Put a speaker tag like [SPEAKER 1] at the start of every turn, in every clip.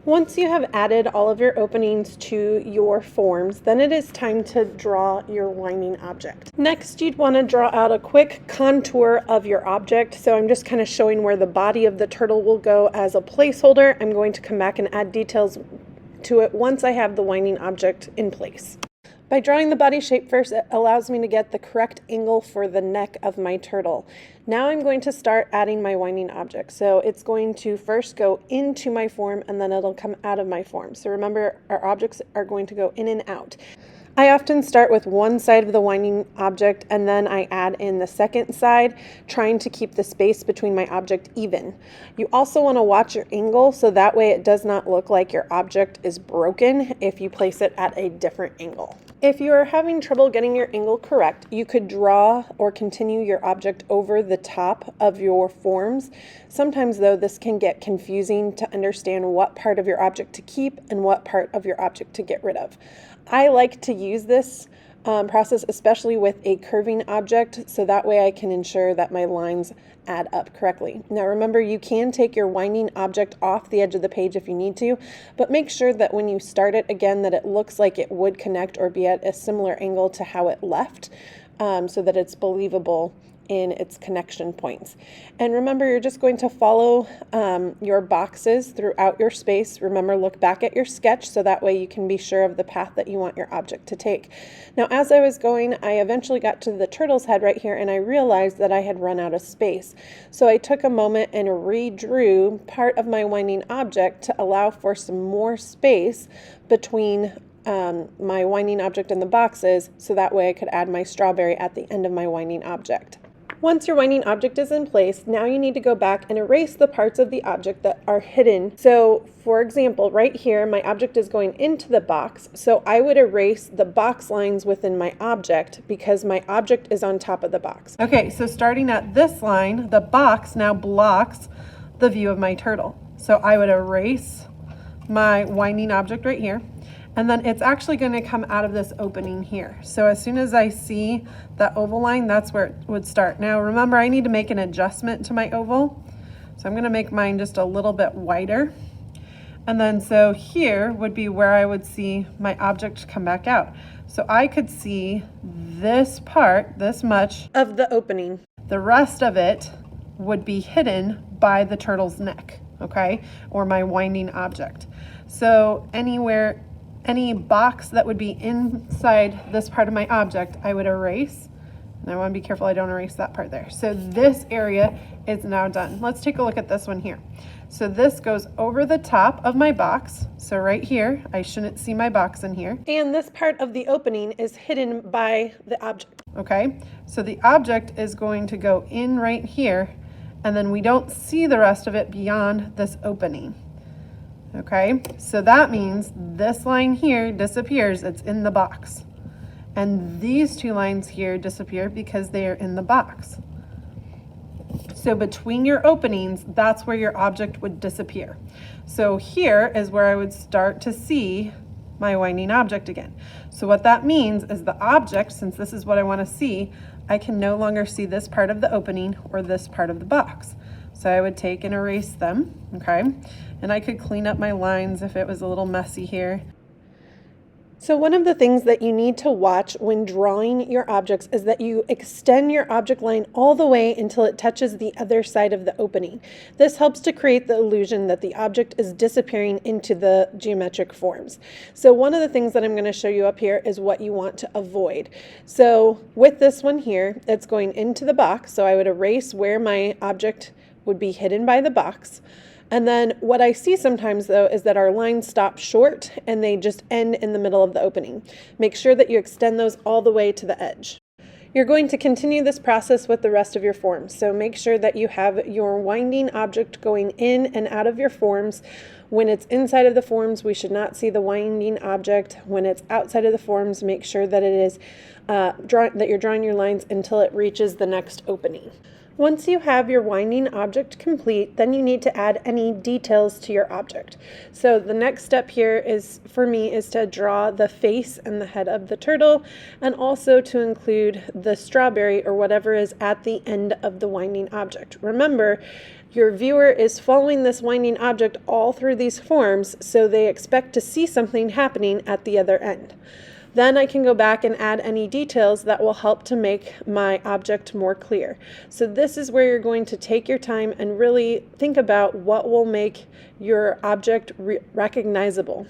[SPEAKER 1] Once you have added all of your openings to your forms, then it is time to draw your winding object. Next, you'd want to draw out a quick contour of your object. So I'm just kind of showing where the body of the turtle will go as a placeholder. I'm going to come back and add details to it once I have the winding object in place. By drawing the body shape first, it allows me to get the correct angle for the neck of my turtle. Now I'm going to start adding my winding object. So it's going to first go into my form and then it'll come out of my form. So remember, our objects are going to go in and out. I often start with one side of the winding object and then I add in the second side, trying to keep the space between my object even. You also want to watch your angle so that way it does not look like your object is broken if you place it at a different angle. If you are having trouble getting your angle correct, you could draw or continue your object over the top of your forms. Sometimes though, this can get confusing to understand what part of your object to keep and what part of your object to get rid of. I like to use this process, especially with a curving object, so that way I can ensure that my lines add up correctly. Now remember, you can take your winding object off the edge of the page if you need to, but make sure that when you start it again that it looks like it would connect or be at a similar angle to how it left, so that it's believable in its connection points. And remember, you're just going to follow your boxes throughout your space. Remember, look back at your sketch so that way you can be sure of the path that you want your object to take. Now, as I was going, I eventually got to the turtle's head right here and I realized that I had run out of space. So I took a moment and redrew part of my winding object to allow for some more space between my winding object and the boxes, so that way I could add my strawberry at the end of my winding object. Once your winding object is in place, now you need to go back and erase the parts of the object that are hidden. So for example, right here, my object is going into the box, so I would erase the box lines within my object because my object is on top of the box. Okay, so starting at this line, the box now blocks the view of my turtle. So I would erase my winding object right here. And then it's actually going to come out of this opening here. So as soon as I see that oval line, that's where it would start. Now remember, I need to make an adjustment to my oval. So I'm going to make mine just a little bit wider. And then so here would be where I would see my object come back out. So I could see this part, this much of the opening. The rest of it would be hidden by the turtle's neck, okay? Or my winding object. So any box that would be inside this part of my object, I would erase. And I want to be careful I don't erase that part there. So this area is now done. Let's take a look at this one here. So this goes over the top of my box. So right here, I shouldn't see my box in here. And this part of the opening is hidden by the object. Okay, so the object is going to go in right here, and then we don't see the rest of it beyond this opening. Okay, so that means this line here disappears, it's in the box. And these two lines here disappear because they are in the box. So between your openings, that's where your object would disappear. So here is where I would start to see my winding object again. So what that means is the object, since this is what I want to see, I can no longer see this part of the opening or this part of the box. So I would take and erase them, okay? And I could clean up my lines if it was a little messy here. So one of the things that you need to watch when drawing your objects is that you extend your object line all the way until it touches the other side of the opening. This helps to create the illusion that the object is disappearing into the geometric forms. So one of the things that I'm going to show you up here is what you want to avoid. So with this one here, it's going into the box. So I would erase where my object would be hidden by the box. And then what I see sometimes though is that our lines stop short and they just end in the middle of the opening. Make sure that you extend those all the way to the edge. You're going to continue this process with the rest of your forms. So make sure that you have your winding object going in and out of your forms. When it's inside of the forms, we should not see the winding object. When it's outside of the forms, make sure that it is that you're drawing your lines until it reaches the next opening. Once you have your winding object complete, then you need to add any details to your object. So the next step here is, for me, is to draw the face and the head of the turtle, and also to include the strawberry or whatever is at the end of the winding object. Remember, your viewer is following this winding object all through these forms, so they expect to see something happening at the other end. Then I can go back and add any details that will help to make my object more clear. So this is where you're going to take your time and really think about what will make your object recognizable.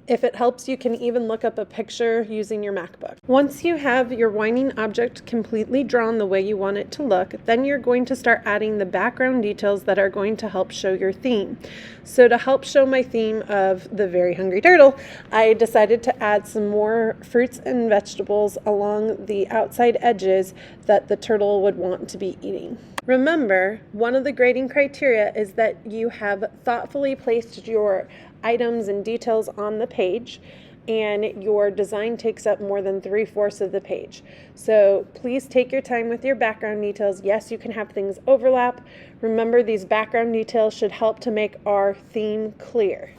[SPEAKER 1] If it helps, you can even look up a picture using your MacBook. Once you have your winding object completely drawn the way you want it to look, then you're going to start adding the background details that are going to help show your theme. So to help show my theme of the Very Hungry Turtle, I decided to add some more fruits and vegetables along the outside edges that the turtle would want to be eating. Remember, one of the grading criteria is that you have thoughtfully placed your items and details on the page, and your design takes up more than 3/4 of the page. So please take your time with your background details. Yes, you can have things overlap. Remember, these background details should help to make our theme clear.